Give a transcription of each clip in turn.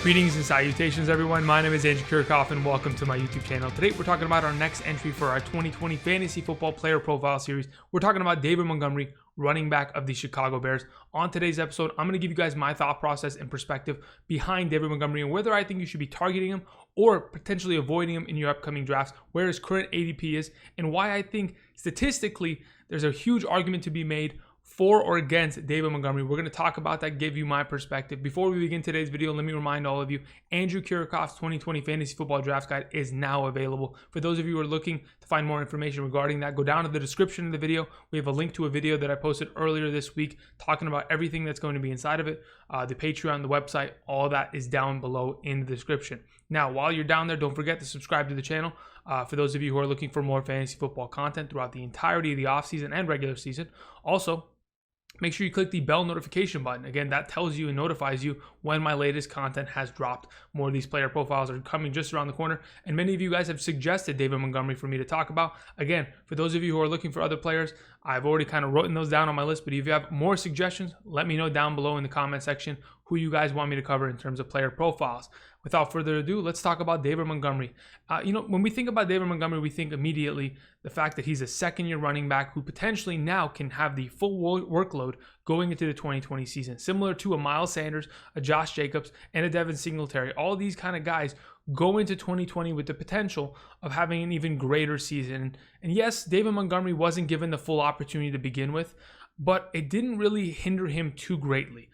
Greetings and salutations, everyone. My name is Kiorkof, and welcome to my YouTube channel. Today, we're talking about our next entry for our 2020 Fantasy Football Player Profile Series. We're talking about David Montgomery, running back of the Chicago Bears. On today's episode, I'm going to give you guys my thought process and perspective behind David Montgomery and whether I think you should be targeting him or potentially avoiding him in your upcoming drafts, where his current ADP is, and why I think statistically there's a huge argument to be made for or against David Montgomery. We're going to talk about that, give you my perspective. Before we begin today's video, let me remind all of you, Andrew Kiorkof's 2020 Fantasy Football Draft Guide is now available. For those of you who are looking to find more information regarding that, go down to the description of the video. We have a link to a video that I posted earlier this week talking about everything that's going to be inside of it. The Patreon, the website, all that is down below in the description. Now, while you're down there, don't forget to subscribe to the channel. For those of you who are looking for more fantasy football content throughout the entirety of the offseason and regular season. Also, make sure you click the bell notification button. Again, that tells you and notifies you when my latest content has dropped. More of these player profiles are coming just around the corner, and many of you guys have suggested David Montgomery for me to talk about. Again, for those of you who are looking for other players, I've already kind of written those down on my list, but if you have more suggestions, let me know down below in the comment section who you guys want me to cover in terms of player profiles. Without further ado, let's talk about David Montgomery. When we think about David Montgomery, we think immediately the fact that he's a second-year running back who potentially now can have the full workload going into the 2020 season, similar to a Miles Sanders, a Josh Jacobs, and a Devin Singletary. All these kind of guys go into 2020 with the potential of having an even greater season. And yes, David Montgomery wasn't given the full opportunity to begin with, but it didn't really hinder him too greatly.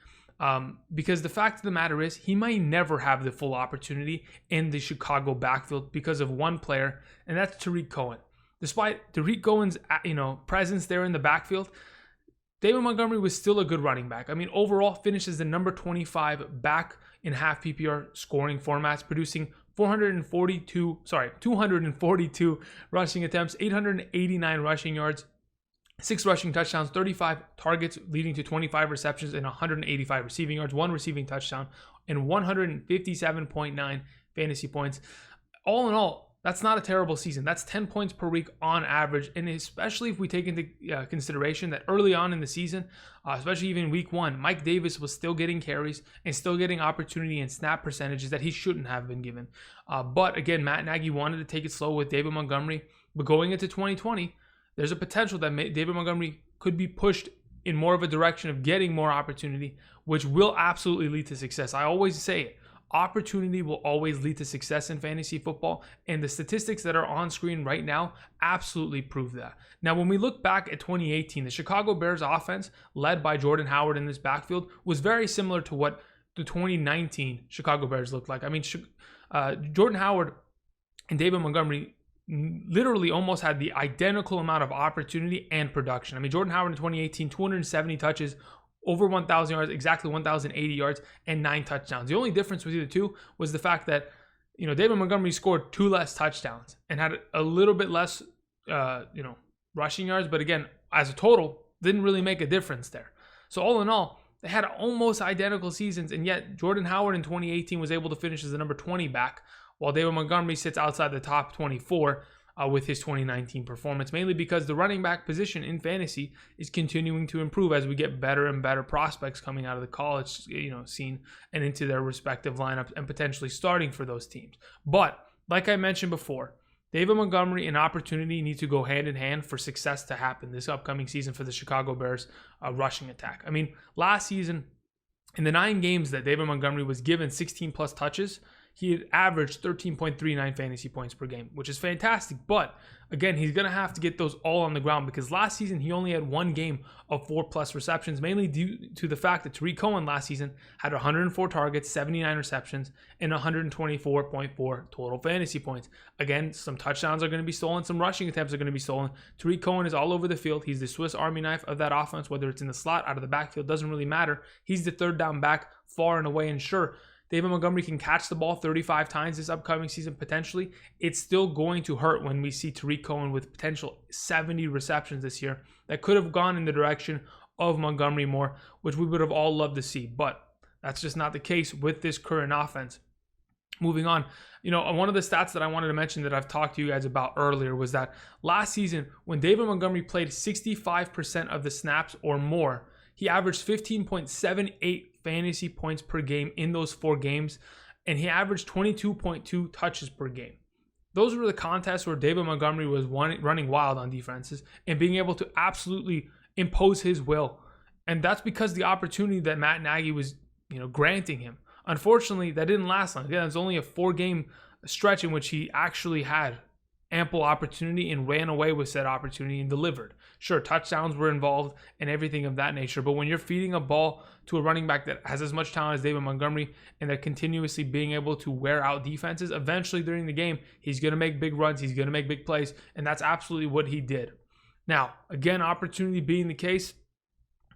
Because the fact of the matter is, he might never have the full opportunity in the Chicago backfield because of one player, and that's Tarik Cohen. Despite Tarik Cohen's presence there in the backfield, David Montgomery was still a good running back. I mean, overall finishes the number 25 back in half PPR scoring formats, producing 242 rushing attempts, 889 rushing yards, 6 rushing touchdowns, 35 targets leading to 25 receptions and 185 receiving yards, 1 receiving touchdown, and 157.9 fantasy points. All in all, that's not a terrible season. That's 10 points per week on average, and especially if we take into consideration that early on in the season, especially even week 1, Mike Davis was still getting carries and still getting opportunity and snap percentages that he shouldn't have been given. But again, Matt Nagy wanted to take it slow with David Montgomery, but going into 2020, there's a potential that David Montgomery could be pushed in more of a direction of getting more opportunity, which will absolutely lead to success. I always say it. Opportunity will always lead to success in fantasy football, and the statistics that are on screen right now absolutely prove that. Now, when we look back at 2018, the Chicago Bears offense, led by Jordan Howard in this backfield, was very similar to what the 2019 Chicago Bears looked like. I mean, Jordan Howard and David Montgomery literally almost had the identical amount of opportunity and production. I mean, Jordan Howard in 2018, 270 touches, over 1,000 yards, exactly 1,080 yards, and 9 touchdowns. The only difference between the two was the fact that, David Montgomery scored 2 less touchdowns and had a little bit less, rushing yards. But again, as a total, didn't really make a difference there. So all in all, they had almost identical seasons, and yet Jordan Howard in 2018 was able to finish as the number 20 back, while David Montgomery sits outside the top 24 with his 2019 performance, mainly because the running back position in fantasy is continuing to improve as we get better and better prospects coming out of the college scene and into their respective lineups and potentially starting for those teams. But like I mentioned before, David Montgomery and opportunity need to go hand in hand for success to happen this upcoming season for the Chicago Bears rushing attack. I mean, last season, in the 9 games that David Montgomery was given 16 plus touches, he had averaged 13.39 fantasy points per game, which is fantastic. But again, he's going to have to get those all on the ground because last season he only had 1 game of 4+ receptions, mainly due to the fact that Tarik Cohen last season had 104 targets, 79 receptions, and 124.4 total fantasy points. Again, some touchdowns are going to be stolen, some rushing attempts are going to be stolen. Tarik Cohen is all over the field. He's the Swiss Army knife of that offense, whether it's in the slot, out of the backfield, doesn't really matter. He's the third down back far and away, and sure, David Montgomery can catch the ball 35 times this upcoming season potentially. It's still going to hurt when we see Tarik Cohen with potential 70 receptions this year that could have gone in the direction of Montgomery more, which we would have all loved to see. But that's just not the case with this current offense. Moving on, one of the stats that I wanted to mention that I've talked to you guys about earlier was that last season when David Montgomery played 65% of the snaps or more, he averaged 15.78 fantasy points per game in those 4 games. and he averaged 22.2 touches per game. Those were the contests where David Montgomery was running wild on defenses and being able to absolutely impose his will. And that's because the opportunity that Matt Nagy was, granting him. Unfortunately, that didn't last long. Again, it was only a 4-game stretch in which he actually had ample opportunity and ran away with said opportunity and delivered. Sure, touchdowns were involved and everything of that nature, but when you're feeding a ball to a running back that has as much talent as David Montgomery and they're continuously being able to wear out defenses, eventually during the game, he's going to make big runs, he's going to make big plays, and that's absolutely what he did. Now, again, opportunity being the case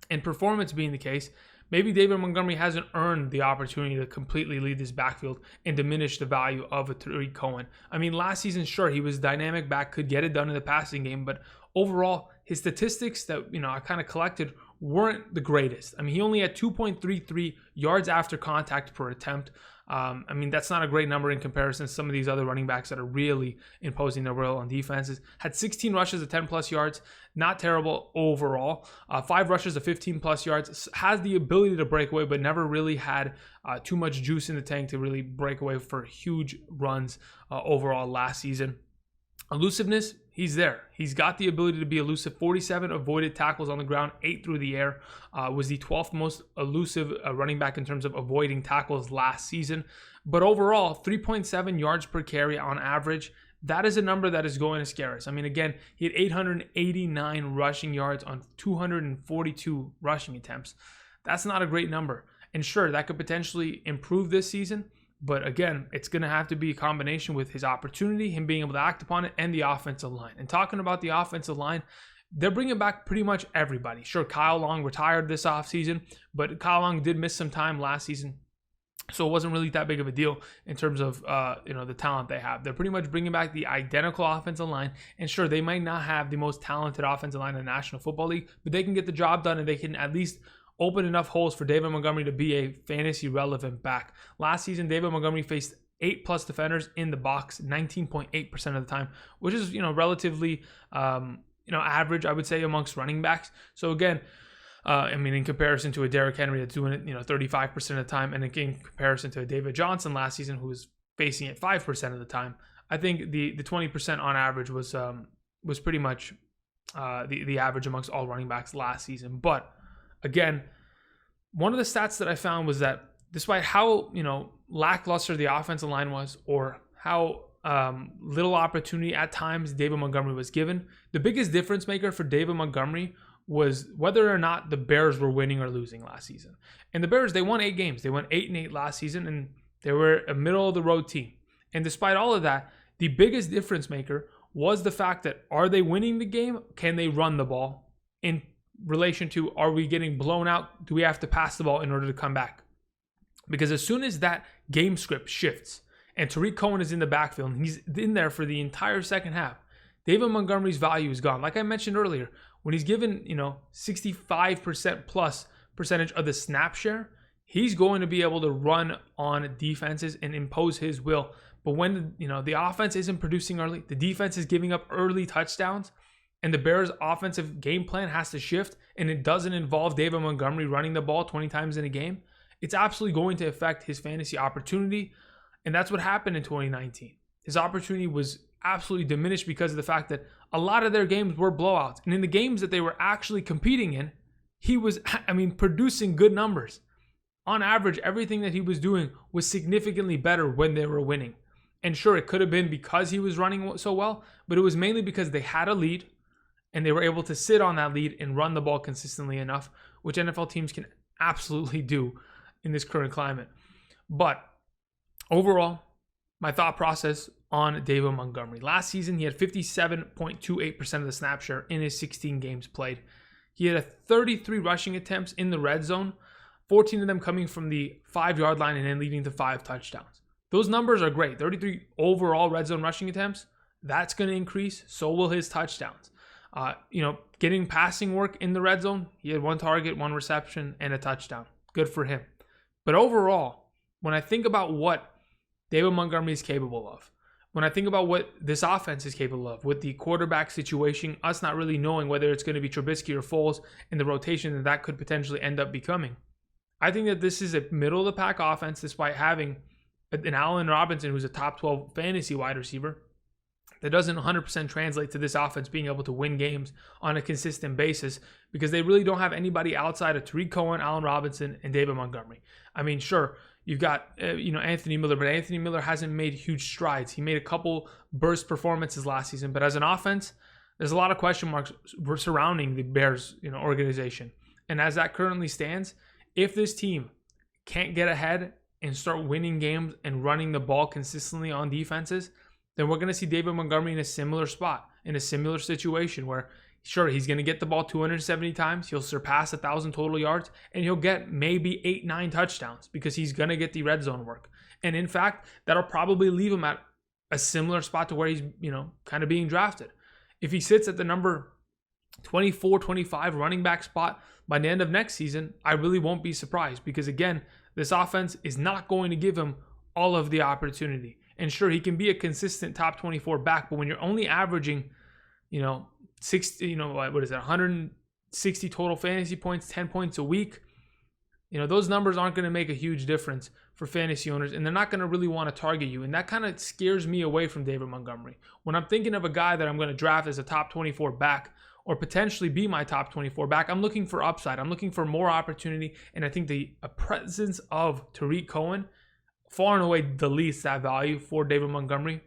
and performance being the case, maybe David Montgomery hasn't earned the opportunity to completely lead this backfield and diminish the value of a Tariq Cohen. I mean, last season, sure, he was a dynamic back, could get it done in the passing game, but overall, his statistics that I kind of collected weren't the greatest. I mean, he only had 2.33 yards after contact per attempt. That's not a great number in comparison to some of these other running backs that are really imposing their will on defenses. Had 16 rushes of 10 plus yards, not terrible overall. 5 rushes of 15 plus yards, has the ability to break away, but never really had too much juice in the tank to really break away for huge runs overall last season. Elusiveness, he's there. He's got the ability to be elusive. 47 avoided tackles on the ground, 8 through the air. Was the 12th most elusive running back in terms of avoiding tackles last season. But overall, 3.7 yards per carry on average. That is a number that is going to scare us. I mean, again, he had 889 rushing yards on 242 rushing attempts. That's not a great number. And sure, that could potentially improve this season. But again, it's going to have to be a combination with his opportunity, him being able to act upon it, and the offensive line. And talking about the offensive line, they're bringing back pretty much everybody. Sure, Kyle Long retired this offseason, but Kyle Long did miss some time last season. So it wasn't really that big of a deal in terms of the talent they have. They're pretty much bringing back the identical offensive line. And sure, they might not have the most talented offensive line in the National Football League, but they can get the job done and they can at least open enough holes for David Montgomery to be a fantasy relevant back. Last season, David Montgomery faced 8 plus defenders in the box 19.8% of the time, which is relatively average, I would say, amongst running backs. So again, in comparison to a Derrick Henry that's doing it 35% of the time, and in comparison to a David Johnson last season who was facing it 5% of the time, I think the 20% on average was pretty much the average amongst all running backs last season. But again, one of the stats that I found was that despite how, lackluster the offensive line was, or how little opportunity at times David Montgomery was given, the biggest difference maker for David Montgomery was whether or not the Bears were winning or losing last season. And the Bears, they won 8 games. They won 8-8 last season, and they were a middle of the road team. And despite all of that, the biggest difference maker was the fact that, are they winning the game? Can they run the ball? In relation to, are we getting blown out? Do we have to pass the ball in order to come back? Because as soon as that game script shifts and Tariq Cohen is in the backfield and he's in there for the entire second half, David Montgomery's value is gone. Like I mentioned earlier, when he's given 65% plus percentage of the snap share, he's going to be able to run on defenses and impose his will. But when the offense isn't producing early, the defense is giving up early touchdowns, and the Bears' offensive game plan has to shift, and it doesn't involve David Montgomery running the ball 20 times in a game, it's absolutely going to affect his fantasy opportunity. And that's what happened in 2019. His opportunity was absolutely diminished because of the fact that a lot of their games were blowouts. And in the games that they were actually competing in, he was, producing good numbers. On average, everything that he was doing was significantly better when they were winning. And sure, it could have been because he was running so well, but it was mainly because they had a lead, and they were able to sit on that lead and run the ball consistently enough, which NFL teams can absolutely do in this current climate. But overall, my thought process on David Montgomery. Last season, he had 57.28% of the snap share in his 16 games played. He had 33 rushing attempts in the red zone, 14 of them coming from the 5-yard line and then leading to 5 touchdowns. Those numbers are great. 33 overall red zone rushing attempts, that's going to increase. So will his touchdowns. Getting passing work in the red zone, he had 1 target, 1 reception, and a touchdown. Good for him. But overall, when I think about what David Montgomery is capable of, when I think about what this offense is capable of, with the quarterback situation, us not really knowing whether it's going to be Trubisky or Foles in the rotation that could potentially end up becoming, I think that this is a middle-of-the-pack offense despite having an Allen Robinson who's a top 12 fantasy wide receiver, that doesn't 100% translate to this offense being able to win games on a consistent basis, because they really don't have anybody outside of Tariq Cohen, Allen Robinson, and David Montgomery. I mean, sure, you've got Anthony Miller, but Anthony Miller hasn't made huge strides. He made a couple burst performances last season, but as an offense, there's a lot of question marks surrounding the Bears organization. And as that currently stands, if this team can't get ahead and start winning games and running the ball consistently on defenses, then we're going to see David Montgomery in a similar spot, in a similar situation where, sure, he's going to get the ball 270 times, he'll surpass 1,000 total yards, and he'll get maybe 8-9 touchdowns because he's going to get the red zone work. And in fact, that'll probably leave him at a similar spot to where he's, kind of being drafted. If he sits at the number 24, 25 running back spot by the end of next season, I really won't be surprised, because again, this offense is not going to give him all of the opportunity. And sure, he can be a consistent top 24 back, but when you're only averaging, 160 total fantasy points, 10 points a week, those numbers aren't going to make a huge difference for fantasy owners, and they're not going to really want to target you. And that kind of scares me away from David Montgomery. When I'm thinking of a guy that I'm going to draft as a top 24 back, or potentially be my top 24 back, I'm looking for upside. I'm looking for more opportunity, and I think the presence of Tariq Cohen far and away deletes that value for David Montgomery.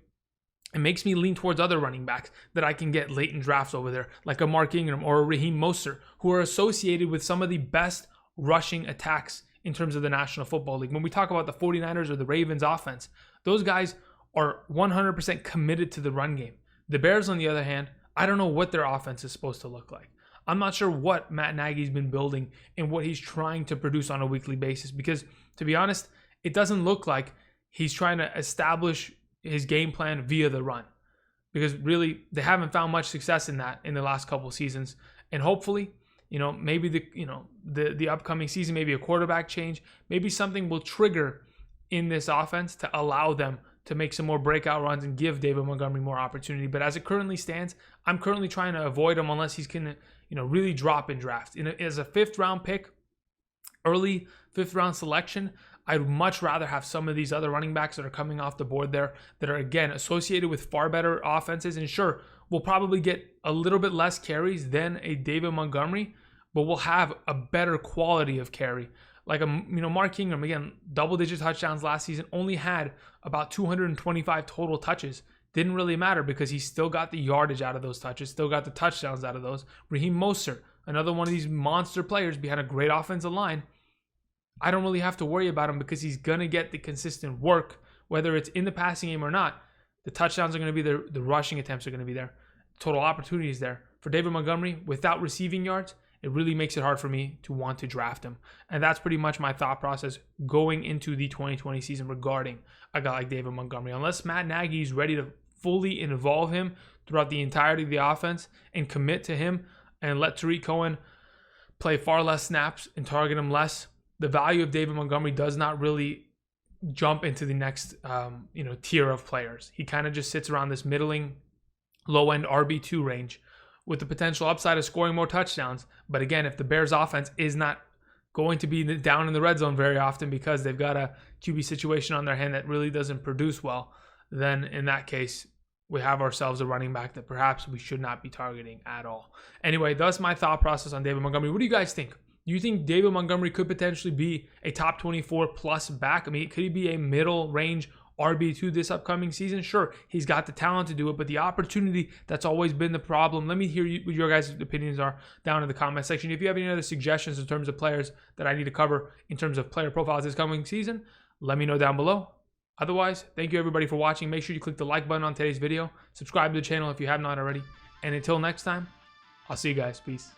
It makes me lean towards other running backs that I can get late in drafts over there, like a Mark Ingram or a Raheem Mostert, who are associated with some of the best rushing attacks in terms of the National Football League. When we talk about the 49ers or the Ravens offense, those guys are 100% committed to the run game. The Bears, on the other hand, I don't know what their offense is supposed to look like. I'm not sure what Matt Nagy's been building and what he's trying to produce on a weekly basis, because, to be honest, it doesn't look like he's trying to establish his game plan via the run, because really they haven't found much success in that in the last couple of seasons. And hopefully, maybe the upcoming season, maybe a quarterback change, maybe something will trigger in this offense to allow them to make some more breakout runs and give David Montgomery more opportunity. But as it currently stands, I'm currently trying to avoid him unless he's going to really drop in draft. As a 5th round pick, early 5th round selection, I'd much rather have some of these other running backs that are coming off the board there that are, again, associated with far better offenses. And sure, we'll probably get a little bit less carries than a David Montgomery, but we'll have a better quality of carry. Like Mark Ingram, again, double-digit touchdowns last season, only had about 225 total touches. Didn't really matter because he still got the yardage out of those touches, still got the touchdowns out of those. Raheem Mostert, another one of these monster players behind a great offensive line, I don't really have to worry about him because he's going to get the consistent work, whether it's in the passing game or not. The touchdowns are going to be there. The rushing attempts are going to be there. Total opportunities there. For David Montgomery, without receiving yards, it really makes it hard for me to want to draft him. And that's pretty much my thought process going into the 2020 season regarding a guy like David Montgomery. Unless Matt Nagy is ready to fully involve him throughout the entirety of the offense and commit to him and let Tariq Cohen play far less snaps and target him less, the value of David Montgomery does not really jump into the next tier of players. He kind of just sits around this middling, low-end RB2 range with the potential upside of scoring more touchdowns. But again, if the Bears offense is not going to be down in the red zone very often because they've got a QB situation on their hand that really doesn't produce well, then in that case, we have ourselves a running back that perhaps we should not be targeting at all. Anyway, that's my thought process on David Montgomery. What do you guys think? Do you think David Montgomery could potentially be a top 24 plus back? I mean, could he be a middle range RB2 this upcoming season? Sure, he's got the talent to do it, but the opportunity, that's always been the problem. Let me hear what your guys' opinions are down in the comment section. If you have any other suggestions in terms of players that I need to cover in terms of player profiles this coming season, let me know down below. Otherwise, thank you everybody for watching. Make sure you click the like button on today's video. Subscribe to the channel if you have not already. And until next time, I'll see you guys. Peace.